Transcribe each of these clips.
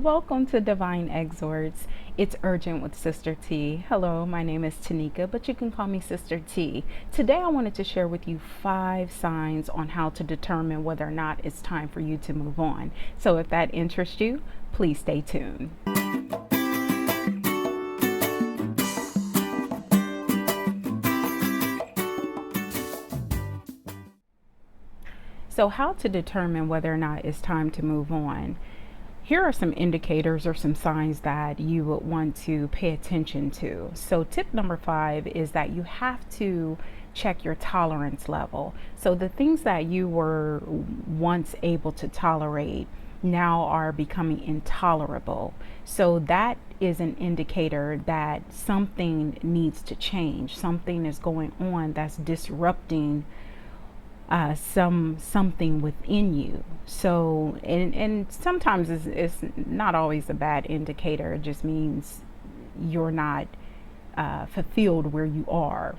Welcome to Divine Exhorts. It's urgent with Sister T. Hello, my name is Tanika, but you can call me Sister T. Today I wanted to share with you 5 signs on how to determine whether or not it's time for you to move on. So if that interests you, please stay tuned. So how to determine whether or not it's time to move on. Here are some indicators or some signs that you would want to pay attention to. So tip number 5 is that you have to check your tolerance level. So the things that you were once able to tolerate now are becoming intolerable. So that is an indicator that something needs to change. Something is going on that's disrupting something within you. So and sometimes it's not always a bad indicator. It just means you're not fulfilled where you are,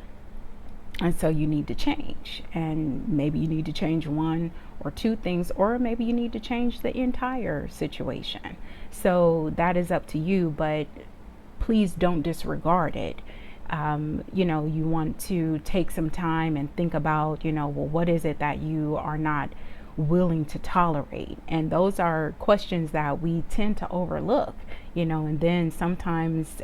and so you need to change. And maybe you need to change 1 or 2 things, or maybe you need to change the entire situation. So that is up to you, but please don't disregard it. You want to take some time and think about, well, what is it that you are not willing to tolerate? And those are questions that we tend to overlook, and then sometimes,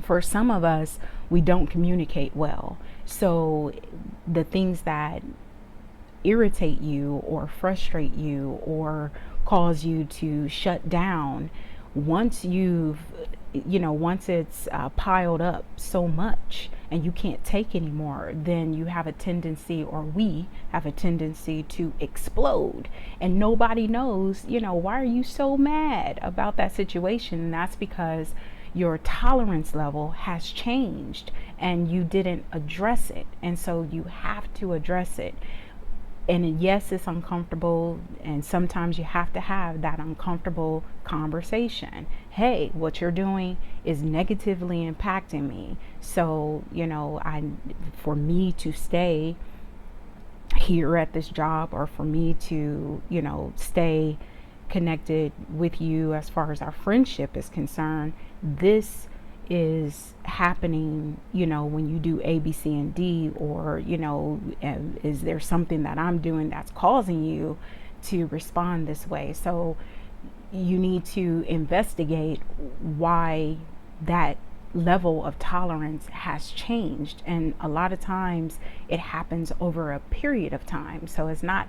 for some of us, we don't communicate well. So the things that irritate you or frustrate you or cause you to shut down, once it's piled up so much and you can't take anymore, then you have a tendency, or we have a tendency, to explode. And nobody knows, why are you so mad about that situation? And that's because your tolerance level has changed and you didn't address it. And so you have to address it. And yes, it's uncomfortable, and sometimes you have to have that uncomfortable conversation. Hey, what you're doing is negatively impacting me. So, for me to stay here at this job, or for me to, stay connected with you as far as our friendship is concerned, this is happening, when you do A, B, C, and D, or, is there something that I'm doing that's causing you to respond this way? So you need to investigate why that level of tolerance has changed. And a lot of times it happens over a period of time. So it's not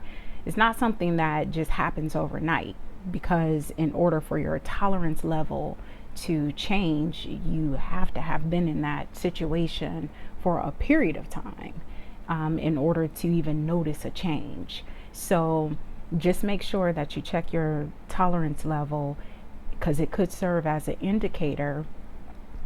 something that just happens overnight, because in order for your tolerance level to change, you have to have been in that situation for a period of time in order to even notice a change. So just make sure that you check your tolerance level, because it could serve as an indicator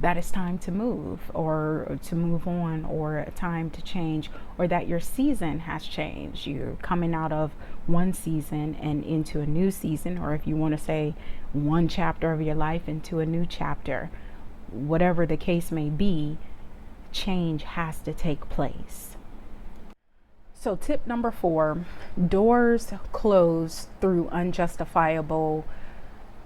that it's time to move, or to move on, or a time to change, or that your season has changed. You're coming out of one season and into a new season, or if you want to say one chapter of your life into a new chapter. Whatever the case may be, change has to take place. So tip number 4, doors close through unjustifiable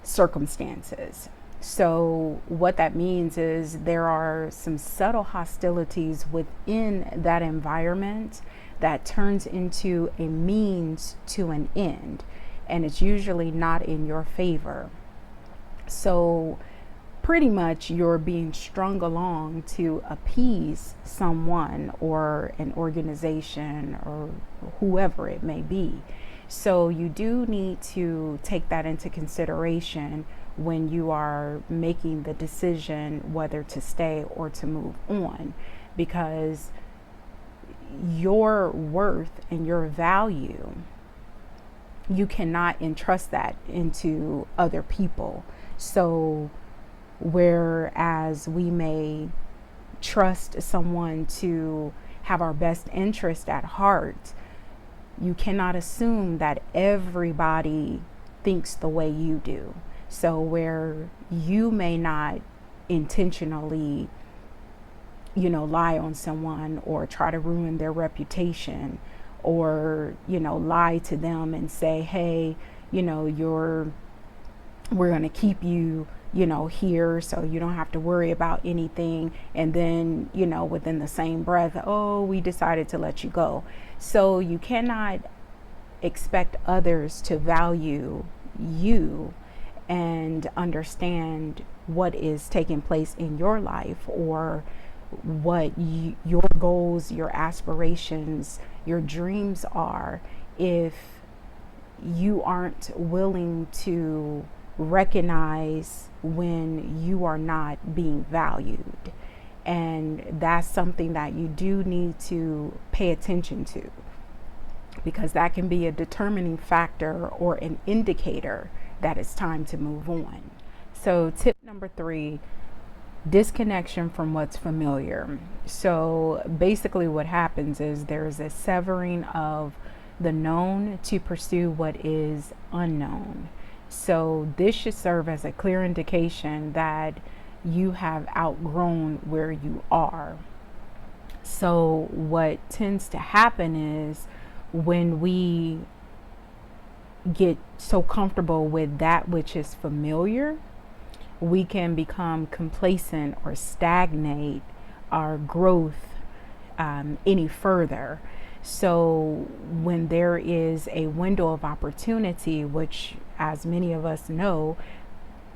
circumstances. So what that means is there are some subtle hostilities within that environment that turns into a means to an end, and it's usually not in your favor. So pretty much you're being strung along to appease someone or an organization or whoever it may be. So you do need to take that into consideration when you are making the decision whether to stay or to move on, because your worth and your value, you cannot entrust that into other people. So whereas we may trust someone to have our best interest at heart, you cannot assume that everybody thinks the way you do. So where you may not intentionally, lie on someone or try to ruin their reputation, or, lie to them and say, hey, you're we're going to keep you, here so you don't have to worry about anything. And then, within the same breath, oh, we decided to let you go. So you cannot expect others to value you and understand what is taking place in your life, or what your goals, your aspirations, your dreams are, if you aren't willing to recognize when you are not being valued. And that's something that you do need to pay attention to, because that can be a determining factor or an indicator that it's time to move on. So tip number 3, disconnection from what's familiar. So basically what happens is there's a severing of the known to pursue what is unknown. So this should serve as a clear indication that you have outgrown where you are. So what tends to happen is, when we get so comfortable with that which is familiar, we can become complacent or stagnate our growth any further. So when there is a window of opportunity, which, as many of us know,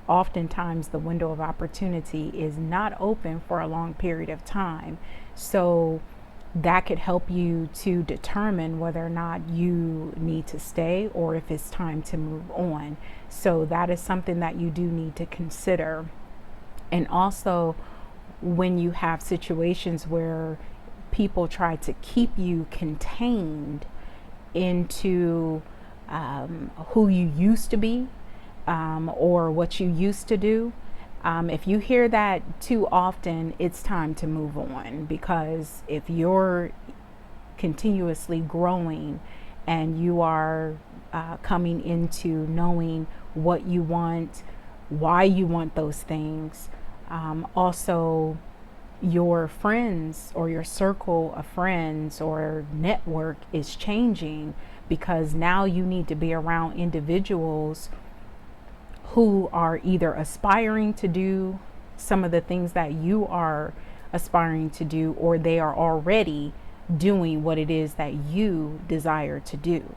oftentimes the window of opportunity is not open for a long period of time. So that could help you to determine whether or not you need to stay or if it's time to move on. So that is something that you do need to consider. And also, when you have situations where people try to keep you contained into who you used to be, or what you used to do, if you hear that too often, it's time to move on. Because if you're continuously growing and you are coming into knowing what you want, why you want those things, also your friends or your circle of friends or network is changing, because now you need to be around individuals who are either aspiring to do some of the things that you are aspiring to do, or they are already doing what it is that you desire to do.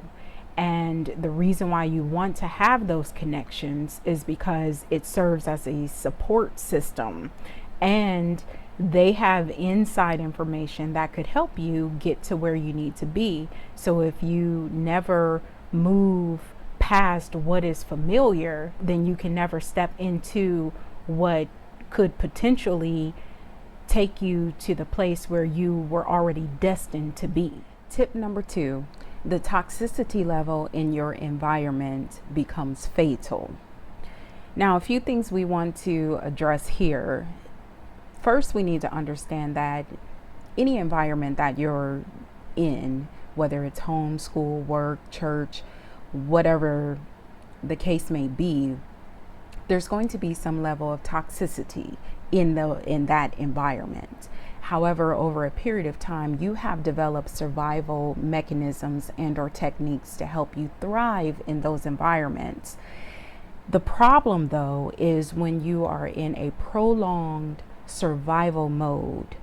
And the reason why you want to have those connections is because it serves as a support system, and they have inside information that could help you get to where you need to be. So if you never move past what is familiar, then you can never step into what could potentially take you to the place where you were already destined to be. Tip number 2, the toxicity level in your environment becomes fatal. Now, a few things we want to address here. First, we need to understand that any environment that you're in, whether it's home, school, work, church, whatever the case may be, there's going to be some level of toxicity in that environment. However, over a period of time, you have developed survival mechanisms and or techniques to help you thrive in those environments. The problem, though, is when you are in a prolonged survival mode,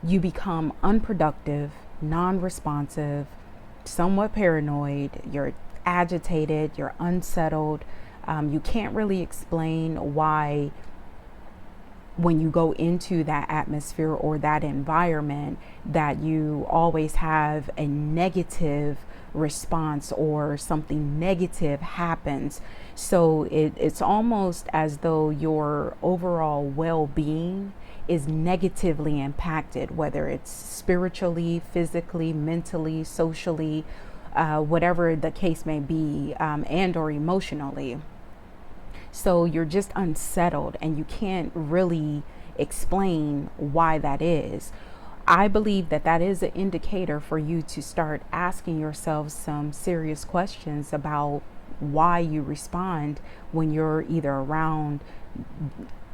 you become unproductive, non-responsive, somewhat paranoid, you're agitated, you're unsettled. You can't really explain why, when you go into that atmosphere or that environment, that you always have a negative response or something negative happens. So it's almost as though your overall well-being is negatively impacted, whether it's spiritually, physically, mentally, socially, whatever the case may be, and or emotionally. So you're just unsettled and you can't really explain why that is. I believe that that is an indicator for you to start asking yourself some serious questions about why you respond when you're either around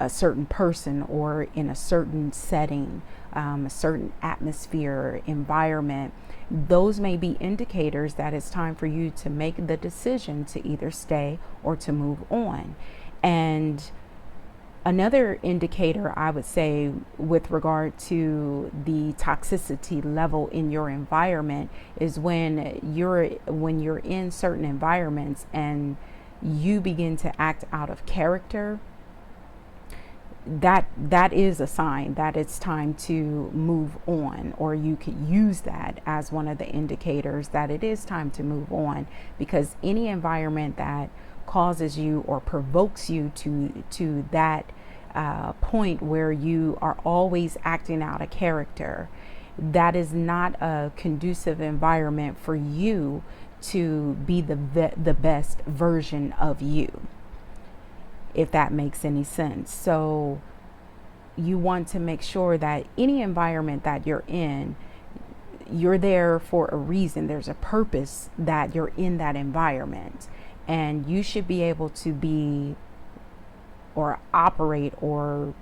a certain person or in a certain setting, a certain atmosphere, environment. Those may be indicators that it's time for you to make the decision to either stay or to move on. And another indicator I would say with regard to the toxicity level in your environment is when you're in certain environments and you begin to act out of character. That is a sign that it's time to move on, or you could use that as one of the indicators that it is time to move on, because any environment that causes you or provokes you to that point where you are always acting out of character, that is not a conducive environment for you to be the best version of you, if that makes any sense. So you want to make sure that any environment that you're in, you're there for a reason. There's a purpose that you're in that environment, and you should be able to be or operate or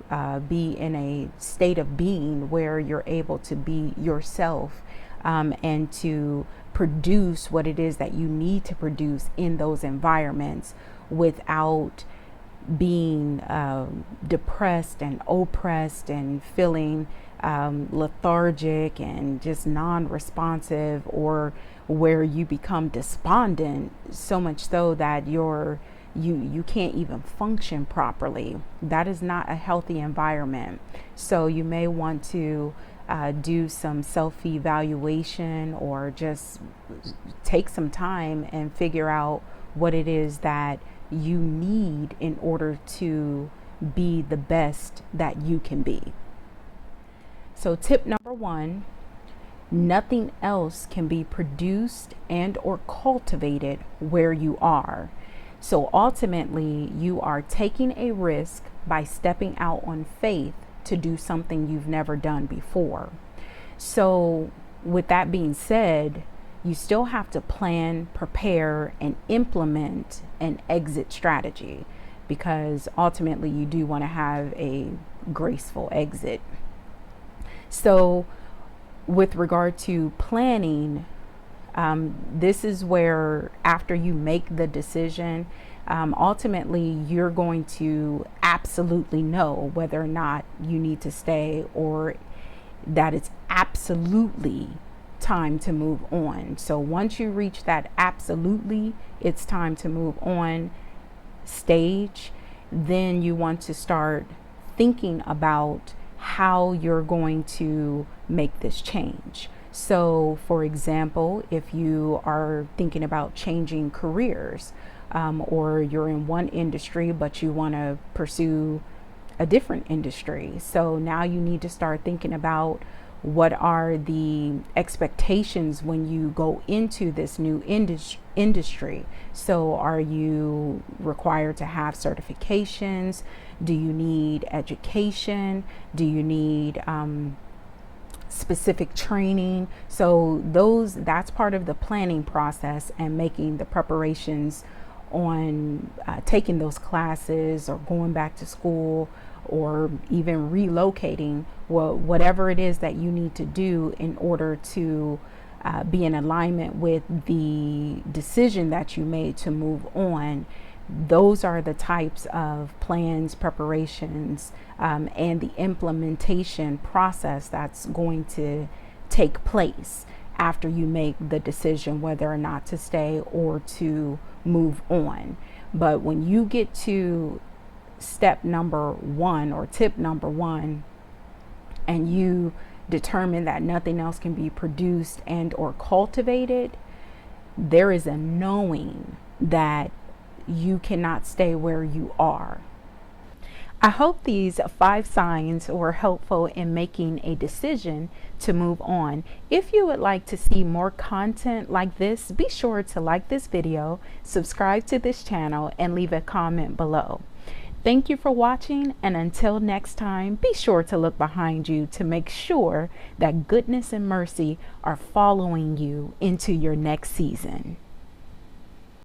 be in a state of being where you're able to be yourself, and to produce what it is that you need to produce in those environments without being depressed and oppressed and feeling lethargic and just non-responsive, or where you become despondent so much so that you can't even function properly. That is not a healthy environment. So you may want to do some self-evaluation, or just take some time and figure out what it is that you need in order to be the best that you can be. So tip number 1, nothing else can be produced and or cultivated where you are. So ultimately, you are taking a risk by stepping out on faith to do something you've never done before. So with that being said, you still have to plan, prepare, and implement an exit strategy, because ultimately you do want to have a graceful exit. So with regard to planning, this is where, after you make the decision, ultimately you're going to absolutely know whether or not you need to stay, or that it's absolutely time to move on. So once you reach that absolutely it's time to move on stage, then you want to start thinking about how you're going to make this change. So for example, if you are thinking about changing careers, or you're in one industry but you want to pursue a different industry, so now you need to start thinking about what are the expectations when you go into this new industry. So are you required to have certifications? Do you need education? Do you need specific training? So that's part of the planning process, and making the preparations on taking those classes, or going back to school, or even relocating, whatever it is that you need to do in order to be in alignment with the decision that you made to move on. Those are the types of plans, preparations, and the implementation process that's going to take place after you make the decision whether or not to stay or to move on. But when you get to step number 1, or tip number 1, and you determine that nothing else can be produced and or cultivated, there is a knowing that you cannot stay where you are. I hope these 5 signs were helpful in making a decision to move on. If you would like to see more content like this, be sure to like this video, subscribe to this channel, and leave a comment below. Thank you for watching, and until next time, be sure to look behind you to make sure that goodness and mercy are following you into your next season.